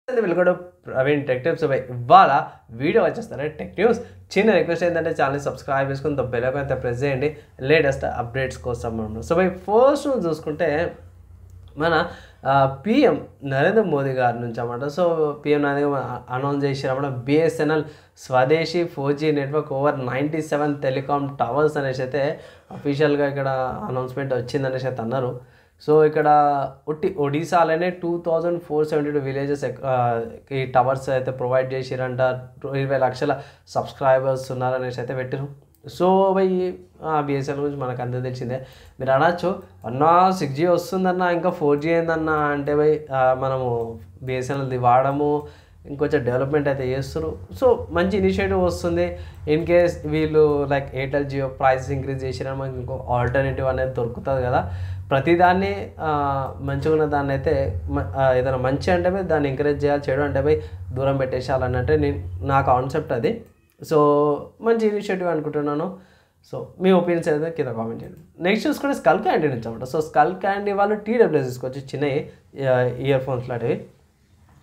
Welcome to Praveen tech tips. ఇవాళ video వచ్చేస్తారా tech news. చిన్న request ఏంటంటే ఛానల్ని సబ్స్క్రైబ్ చేసుకుని బెల్ ఐకాన్ అయితే ప్రెస్ చేయండి లేటెస్ట్ అప్డేట్స్ కోసం. సో ఫస్ట్ చూసుకుంటే మన పిఎం నరేంద్ర మోదీ గారి నుంచి అన్నమాట. సో పిఎం నరేంద్ర అనౌన్స్ చేసినప్పుడు బిఎస్ఎన్ఎల్ స్వదేశీ 4G network over 97 telecom towers అనేసి అయితే అఫీషియల్గా ఇక్కడ అనౌన్స్మెంట్ వచ్చిందనేసి అయితే అన్నారు. సో ఇక్కడ ఒడిశాలోనే 2472 విలేజెస్ ఈ టవర్స్ అయితే ప్రొవైడ్ చేసిరంట. 20 లక్షల సబ్స్క్రైబర్స్ ఉన్నారనేసి అయితే పెట్టారు. సో బిఎస్ఎన్ఎల్ గురించి మనకు అంతా తెలిసిందే. మీరు అనొచ్చు అన్నా 6G వస్తుందన్న ఇంకా 4G ఏందన్నా అంటే మనము బిఎస్ఎన్ఎల్ది వాడము ఇంకొంచెం డెవలప్మెంట్ అయితే చేస్తారు. సో మంచి ఇనిషియేటివ్ వస్తుంది. ఇన్ కేస్ వీళ్ళు like Airtel Jio price increase చేసినా మనకి ఇంకో ఆల్టర్నేటివ్ అనేది దొరుకుతుంది కదా. ప్రతిదాన్ని మంచిగా ఉన్న దాన్ని అయితే ఏదైనా మంచి అంటే దాన్ని ఎంకరేజ్ చేయాలి, చెడు అంటే దూరం పెట్టేసేయాలన్నట్టే నా కాన్సెప్ట్ అది. సో మంచి ఇనిషియేటివ్ అనుకుంటున్నాను. సో మీ ఒపీనియన్స్ అయితే కింద కామెంట్ చేయండి. నెక్స్ట్ చూసుకుంటే స్కల్ క్యాండీ నుంచి అనమాట. సో స్కల్ క్యాండీ వాళ్ళు TWS తీసుకోవచ్చు, చిన్న ఇయర్ ఫోన్స్ లాంటివి.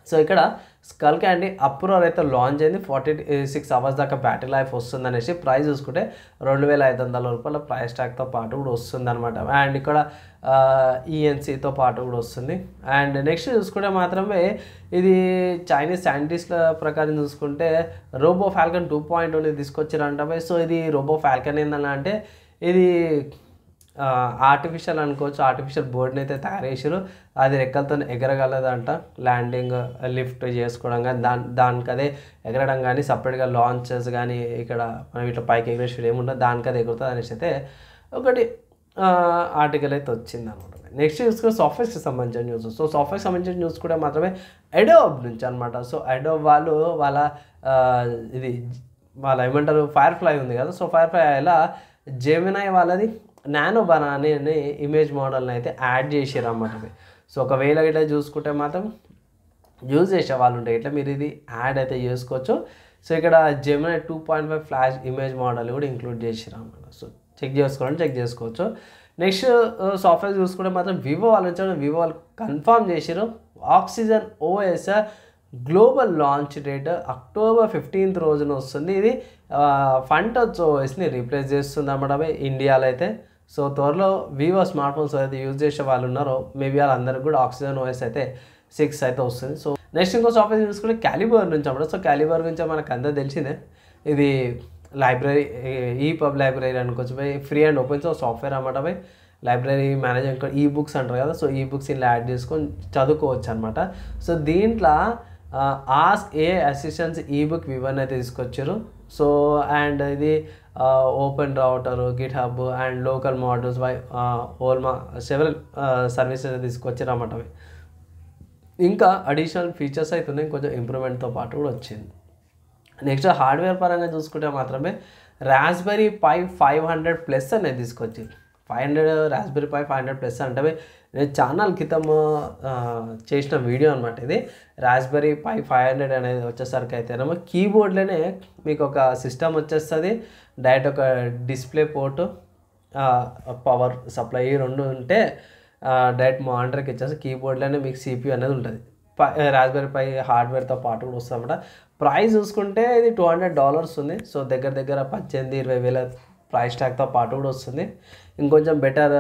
సో ఇక్కడ స్కల్ క్యాండీ అప్రూవల్ అయితే లాంచ్ అయింది. 46 అవర్స్ దాకా బ్యాటరీ లైఫ్ వస్తుంది అనేసి. ప్రైస్ చూసుకుంటే 2500 రూపాయల ప్రైస్ ట్యాగ్తో పాటు కూడా వస్తుంది అనమాట. అండ్ ఇక్కడ ENCతో పాటు కూడా వస్తుంది. అండ్ నెక్స్ట్ చూసుకుంటే మాత్రమే ఇది చైనీస్ సైంటిస్ట్ల ప్రకారం చూసుకుంటే రోబో ఫాల్కన్ 2.0 తీసుకొచ్చారంట. సో ఇది రోబో ఫాల్కన్ ఏంటన్నా అంటే ఇది ఆర్టిఫిషియల్ అనుకోవచ్చు, ఆర్టిఫిషియల్ బోర్డ్ని అయితే తయారు చేసారు. అది రెక్కలతో ఎగరగలదంట, ల్యాండింగ్ లిఫ్ట్ చేసుకోవడం కానీ దానికి అదే ఎగరడం కానీ సపరేట్గా లాంచెస్ కానీ ఇక్కడ మనం ఇట్లా పైకి ఎగరేసి ఏముంటుంది దానికి అది ఎగురుతుంది అనేసి అయితే ఒకటి ఆర్టికల్ అయితే వచ్చింది అనమాట. నెక్స్ట్ చూసుకుని సాఫ్ట్వేర్స్కి సంబంధించిన న్యూస్. సో సాఫ్ట్వేర్కి సంబంధించిన న్యూస్ కూడా మాత్రమే అడోబ్ నుంచి అనమాట. సో అడోబ్ వాళ్ళు ఇది వాళ్ళ ఏమంటారు ఫైర్ఫ్లై ఉంది కదా. సో ఫైర్ఫ్లై ఇలా జెమినై వాళ్ళది నానో బనానీ అనే ఇమేజ్ మోడల్ని అయితే యాడ్ చేసారు అన్నమాట. సో ఒకవేళ ఇట్లా చూసుకుంటే మాత్రం యూజ్ చేసే వాళ్ళు ఉంటే ఇట్లా మీరు ఇది యాడ్ అయితే చేసుకోవచ్చు. సో ఇక్కడ జెమినై 2.5 ఫ్లాష్ ఇమేజ్ మోడల్ కూడా ఇంక్లూడ్ చేసారు అన్నమాట. సో చెక్ చేసుకోవచ్చు. నెక్స్ట్ సాఫ్ట్వేర్ చూసుకుంటే మాత్రం వివో వాళ్ళు వచ్చారు. వివో వాళ్ళు కన్ఫర్మ్ చేసారు oxygen OS global launch date October 15th రోజున వస్తుంది. ఇది ఫంటచ్ OSని రీప్లేస్ చేస్తుంది అన్నమాట ఇండియాలో అయితే. సో త్వరలో వివో స్మార్ట్ ఫోన్స్ అయితే యూజ్ చేసే వాళ్ళు ఉన్నారో మేబీ వాళ్ళందరికీ కూడా ఆక్సిజన్ OS అయితే 6 అయితే వస్తుంది. సో నెక్స్ట్ ఇంకో సాఫ్ట్వేర్ చూసుకుంటే క్యాలిబర్ నుంచి అన్నమాట. సో క్యాలిబర్ గురించి మనకు అంతా తెలిసిందే. ఇది లైబ్రరీ EPUB లైబ్రరీ అనుకోవచ్చు free and open so software అన్నమాట. లైబ్రరీ మేనేజ్మెంట్ ఈబుక్స్ అంటారు కదా. సో ఈబుక్స్ ఇలా యాడ్ చేసుకొని చదువుకోవచ్చు అనమాట. సో దీంట్లో ఆస్క్ ఏ అసిస్టెన్స్ ఈబుక్ వివన్ అయితే తీసుకొచ్చారు. సో అండ్ ఇది OpenRouter, GitHub and local models by Ollama several services తీసుకొచ్చారు అన్నమాట. ఇంకా అడిషనల్ ఫీచర్స్ అయితే ఉన్నాయి, కొంచెం ఇంప్రూవ్మెంట్తో పాటు కూడా వచ్చింది. నెక్స్ట్ హార్డ్వేర్ పరంగా చూసుకుంటే మాత్రమే రాస్బెరీ పై 500+ అనేది తీసుకొచ్చింది. 500 రాస్బెరీ పై 500+ అంటే నేను ఛానల్ క్రితం చేసిన వీడియో అనమాట. ఇది రాస్బెరీ పై 500 అనేది వచ్చేసరికి అయితేనేమో కీబోర్డ్లోనే మీకు ఒక సిస్టమ్ వచ్చేస్తుంది, డైరెక్ట్ ఒక డిస్ప్లే పోర్టు, పవర్ సప్లై రెండు ఉంటే డైరెక్ట్ మానిటర్కి ఇచ్చేసి కీబోర్డ్లోనే మీకు CPU అనేది ఉంటుంది. రాస్బెరీ పై హార్డ్వేర్తో పాటు కూడా వస్తుంది అన్నమాట. ప్రైస్ చూసుకుంటే ఇది $200 ఉంది. సో దగ్గర 18-20 వేల ప్రైస్ ట్యాగ్తో పాటు కూడా వస్తుంది. ఇంకొంచెం బెటర్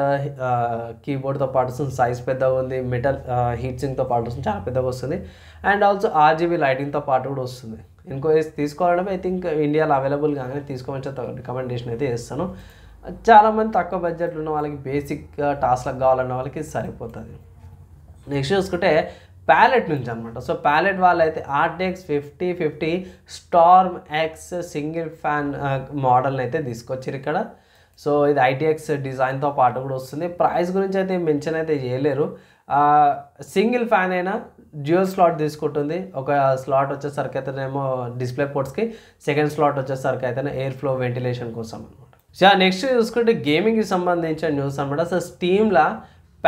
కీబోర్డ్తో పాటు వస్తుంది, సైజ్ పెద్దగా ఉంది, మెటల్ హీట్ సింక్తో పాటు వస్తుంది, చాలా పెద్దగా వస్తుంది. అండ్ ఆల్సో RGB లైటింగ్తో పాటు కూడా వస్తుంది. ఇంకో తీసుకోవాలంటే ఐ థింక్ ఇండియాలో అవైలబుల్ కానీ తీసుకోమని రికమెండేషన్ అయితే చేస్తాను. చాలామంది తక్కువ బడ్జెట్లో ఉన్న వాళ్ళకి బేసిక్ టాస్క్లకు కావాలన్న వాళ్ళకి సరిపోతుంది. నెక్స్ట్ చూసుకుంటే ప్యాలెట్ నుంచి అనమాట. సో ప్యాలెట్ వాళ్ళు అయితే RTX 5050 Storm X single fan మోడల్ని అయితే తీసుకొచ్చారు ఇక్కడ. సో ఇది ITX డిజైన్తో పాటు కూడా వస్తుంది. ప్రైస్ గురించి అయితే మెన్షన్ అయితే చేయలేరు. సింగిల్ ఫ్యాన్ అయినా డ్యూయల్ స్లాట్ తీసుకుంటుంది. ఒక స్లాట్ వచ్చేసరికి అయితేనేమో డిస్ప్లే పోర్ట్స్కి, సెకండ్ స్లాట్ వచ్చేసరికి అయితేనే ఎయిర్ ఫ్లో వెంటిలేషన్ కోసం అనమాట. సో నెక్స్ట్ చూసుకుంటే గేమింగ్కి సంబంధించిన న్యూస్ అనమాట. సో స్టీమ్లో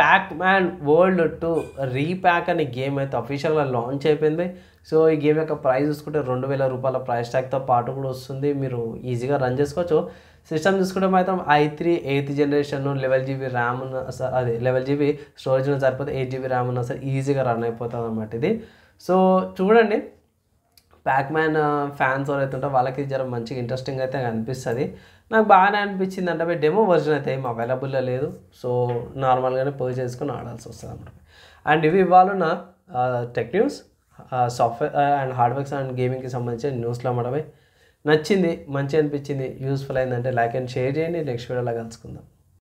ప్యాక్మ్యాన్ వరల్డ్ 2 రీప్యాక్ అనే గేమ్ అయితే అఫీషియల్గా లాంచ్ అయిపోయింది. సో ఈ గేమ్ యొక్క ప్రైస్ చూసుకుంటే 2000 రూపాయల ప్రైస్ ట్యాగ్తో పాటు కూడా వస్తుంది. మీరు ఈజీగా రన్ చేసుకోవచ్చు. సిస్టమ్ చూసుకుంటే మాత్రం i3 8th generation 11GB RAM అది 11GB స్టోరేజ్ ఉన్న సరిపోతే 8GB ర్యామ్ ఉన్నా సరే ఈజీగా రన్ అయిపోతుంది అన్నమాట ఇది. సో చూడండి, ప్యాక్మ్యాన్ ఫ్యాన్స్ ఎవరైతే ఉంటారో వాళ్ళకి జర మంచిగా ఇంట్రెస్టింగ్ అయితే అనిపిస్తుంది. నాకు బాగానే అనిపించింది. అంటే డెమో వర్జన్ అయితే ఏం అవైలబుల్లో లేదు. సో నార్మల్గానే పర్చేస్ చేసుకొని ఆడాల్సి వస్తుంది అనమాట. అండ్ ఇవి ఇవాళ నా tech news, software and hardwares and గేమింగ్కి సంబంధించిన న్యూస్లో అమ్మడమే. నచ్చింది, మంచి అనిపించింది, యూస్ఫుల్ అయిందంటే లైక్ అండ్ షేర్ చేయండి. నెక్స్ట్ వీడియోలో కలుసుకుందాం.